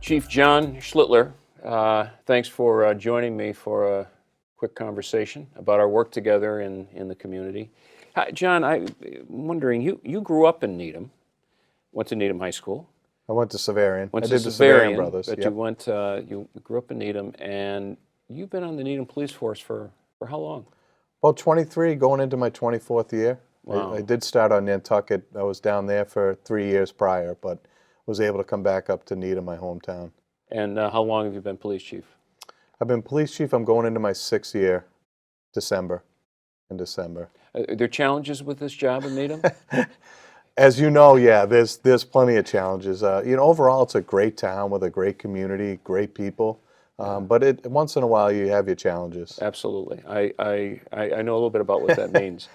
Chief John Schlittler, thanks for joining me for a quick conversation about our work together in the community. Hi, John, I'm wondering, you grew up in Needham, went to Needham High School, I went to Severian. went I to did the Severian Severian, Brothers. but Yep. you grew up in Needham, and you've been on the Needham Police Force for how long? About 23, going into my 24th year. Wow. I did start on Nantucket. I was down there for 3 years prior, but was able to come back up to Needham, my hometown. And how long have you been police chief? I've been police chief. I'm going into my 6th year, in December. Are there challenges with this job in Needham? As you know, yeah, there's plenty of challenges. Overall, it's a great town with a great community, great people. But once in a while, you have your challenges. Absolutely. I know a little bit about what that means.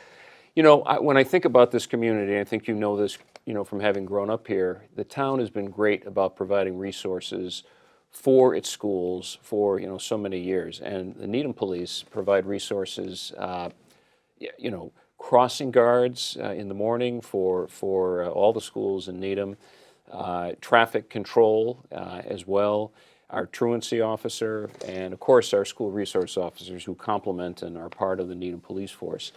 When I think about this community, I think you know this, from having grown up here, the town has been great about providing resources for its schools for, so many years. And the Needham Police provide resources, crossing guards in the morning for all the schools in Needham, traffic control as well, our truancy officer, and of course our school resource officers who complement and are part of the Needham Police Force.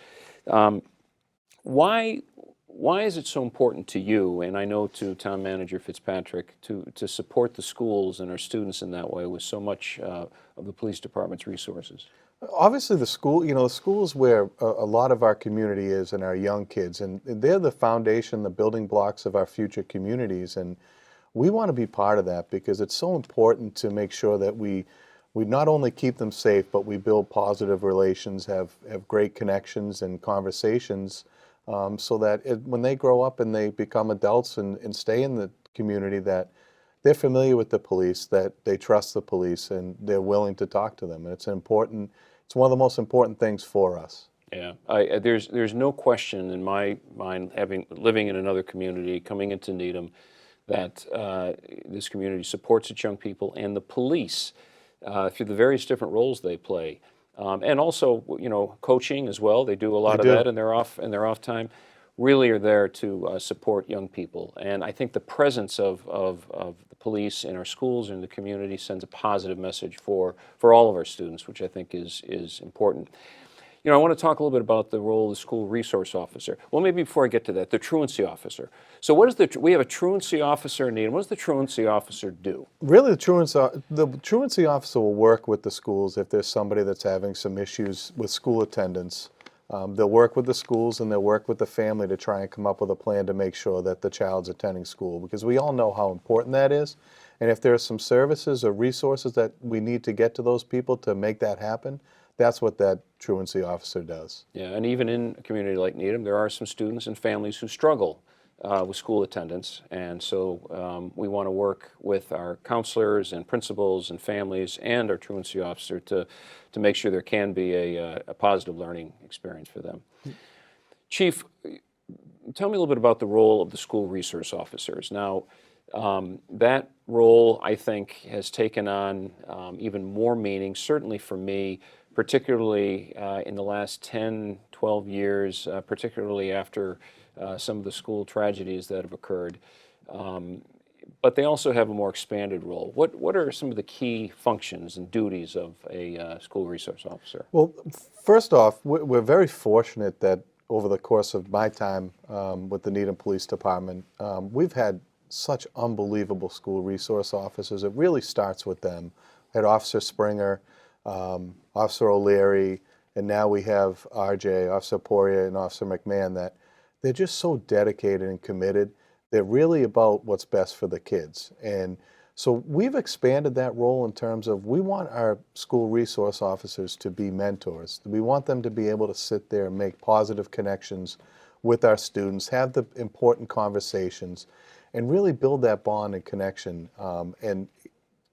Why is it so important to you, and I know to Town Manager Fitzpatrick, to support the schools and our students in that way with so much of the police department's resources? Obviously, the school is where a lot of our community is and our young kids, and they're the foundation, the building blocks of our future communities. And we want to be part of that because it's so important to make sure that we not only keep them safe, but we build positive relations, have great connections and conversations, so that when they grow up and they become adults and stay in the community, that they're familiar with the police, that they trust the police, and they're willing to talk to them. And it's one of the most important things for us. Yeah, there's no question in my mind, living in another community, coming into Needham, that this community supports its young people and the police through the various different roles they play, and also coaching as well. They do a lot of that in their off time. Really are there to support young people, and I think the presence of the police in our schools and the community sends a positive message for all of our students, which I think is important. I want to talk a little bit about the role of the school resource officer. Well, maybe before I get to that, the truancy officer. So we have a truancy officer in Needham. What does the truancy officer do? Really, the truancy officer will work with the schools if there's somebody that's having some issues with school attendance. They'll work with the schools and they'll work with the family to try and come up with a plan to make sure that the child's attending school, because we all know how important that is. And if there are some services or resources that we need to get to those people to make that happen, that's what that truancy officer does. Yeah, and even in a community like Needham, there are some students and families who struggle with school attendance, and so we want to work with our counselors and principals and families and our truancy officer to make sure there can be a positive learning experience for them. Chief, tell me a little bit about the role of the school resource officers. Now, that role, I think, has taken on even more meaning, certainly for me, particularly in the last 10, 12 years, particularly after some of the school tragedies that have occurred. But they also have a more expanded role. What are some of the key functions and duties of a school resource officer? Well, first off, we're very fortunate that over the course of my time with the Needham Police Department, we've had such unbelievable school resource officers. It really starts with them. We had Officer Springer, Officer O'Leary, and now we have RJ, Officer Poirier, and Officer McMahon, that they're just so dedicated and committed. They're really about what's best for the kids. And so we've expanded that role in terms of we want our school resource officers to be mentors. We want them to be able to sit there and make positive connections with our students, have the important conversations, and really build that bond and connection. And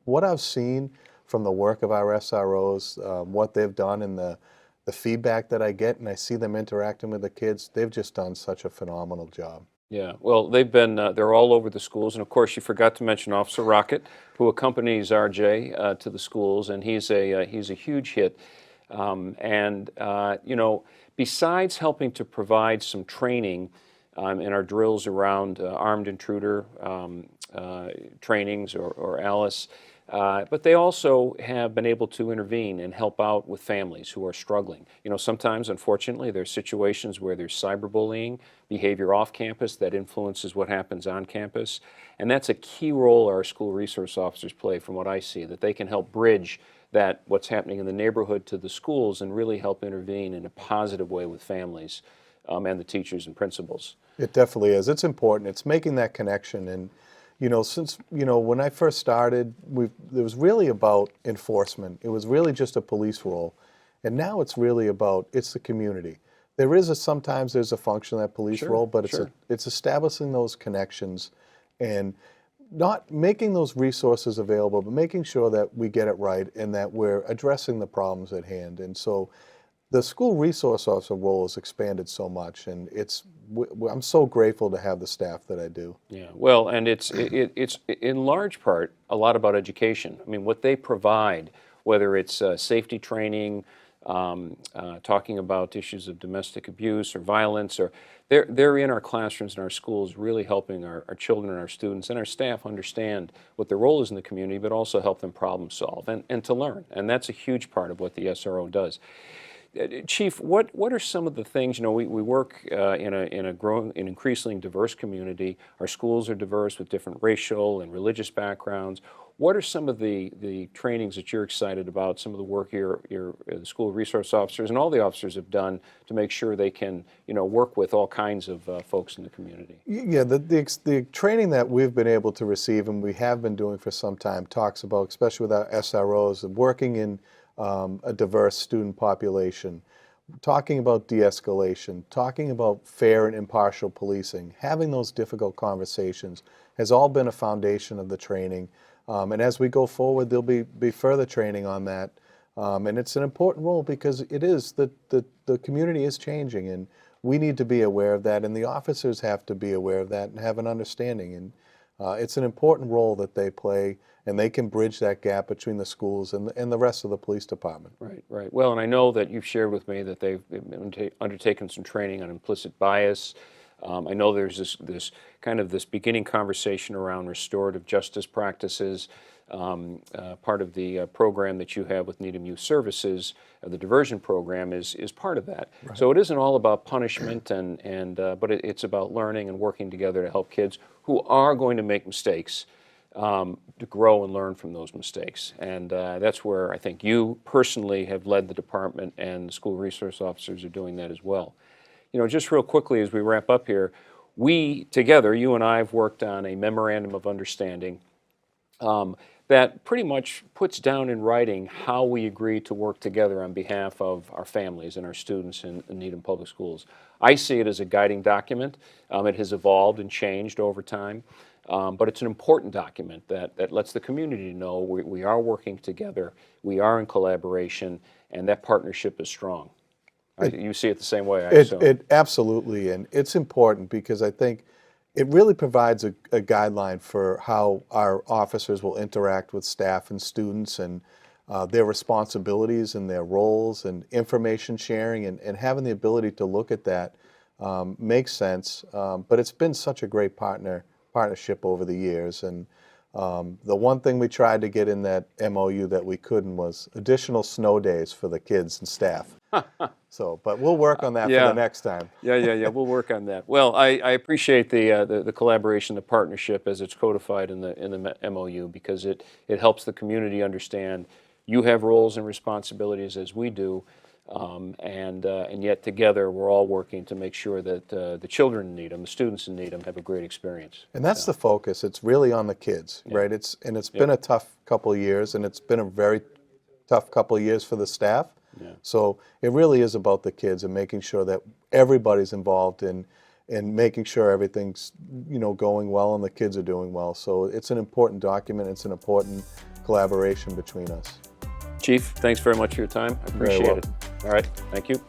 what I've seen from the work of our SROs, what they've done, and the feedback that I get, and I see them interacting with the kids, they've just done such a phenomenal job. Yeah, well, they're all over the schools, and of course you forgot to mention Officer Rocket, who accompanies RJ to the schools, and he's a huge hit. Besides helping to provide some training in our drills around armed intruder trainings or ALICE. But they also have been able to intervene and help out with families who are struggling. You know, sometimes, unfortunately, there's situations where there's cyberbullying, behavior off campus that influences what happens on campus. And that's a key role our school resource officers play from what I see, that they can help bridge that what's happening in the neighborhood to the schools and really help intervene in a positive way with families and the teachers and principals. It definitely is. It's important. It's making that connection. And, you know, since, you know, when I first started, it was really about enforcement. It was really just a police role. And now it's really about, it's the community. There is sometimes there's a function of that police role, but it's establishing those connections and not making those resources available, but making sure that we get it right and that we're addressing the problems at hand. And so the school resource officer role has expanded so much, and I'm so grateful to have the staff that I do. Yeah, well, and it's in large part a lot about education. I mean, what they provide, whether it's safety training, talking about issues of domestic abuse or violence, or they're in our classrooms and our schools really helping our children and our students and our staff understand what their role is in the community, but also help them problem solve and to learn. And that's a huge part of what the SRO does. Chief, what are some of the things, you know, we work in a growing, an increasingly diverse community. Our schools are diverse with different racial and religious backgrounds. What are some of the trainings that you're excited about, some of the work your school resource officers and all the officers have done to make sure they can, you know, work with all kinds of folks in the community? Yeah, the training that we've been able to receive and we have been doing for some time talks about, especially with our SROs, working in a diverse student population, talking about de-escalation, talking about fair and impartial policing, having those difficult conversations has all been a foundation of the training. And as we go forward, there'll be further training on that. And it's an important role because it is the community is changing, and we need to be aware of that, and the officers have to be aware of that and have an understanding. And it's an important role that they play, and they can bridge that gap between the schools and the rest of the police department. Right, right. Well, and I know that you've shared with me that they've undertaken some training on implicit bias. I know there's this beginning conversation around restorative justice practices. Part of the program that you have with Needham Youth Services, the diversion program, is part of that. Right. So it isn't all about punishment, but it's about learning and working together to help kids who are going to make mistakes to grow and learn from those mistakes. And that's where I think you personally have led the department, and the school resource officers are doing that as well. You know, just real quickly as we wrap up here, we together, you and I, have worked on a memorandum of understanding that pretty much puts down in writing how we agree to work together on behalf of our families and our students in Needham Public Schools. I see it as a guiding document. It has evolved and changed over time, but it's an important document that lets the community know we are working together, we are in collaboration, and that partnership is strong. You see it the same way, I assume. It absolutely, and it's important because I think it really provides a guideline for how our officers will interact with staff and students, and their responsibilities and their roles and information sharing, and having the ability to look at that makes sense. But it's been such a great partnership over the years, and the one thing we tried to get in that MOU that we couldn't was additional snow days for the kids and staff. So, but we'll work on that for the next time. Yeah. We'll work on that. Well, I appreciate the collaboration, the partnership as it's codified in the MOU, because it helps the community understand you have roles and responsibilities as we do, and yet together we're all working to make sure that the children in Needham, the students in Needham, have a great experience. And that's the focus. It's really on the kids, right? It's been a tough couple of years, and it's been a very tough couple of years for the staff. Yeah. So it really is about the kids and making sure that everybody's involved in making sure everything's, you know, going well and the kids are doing well. So it's an important document. It's an important collaboration between us. Chief, thanks very much for your time. I appreciate it. All right, thank you.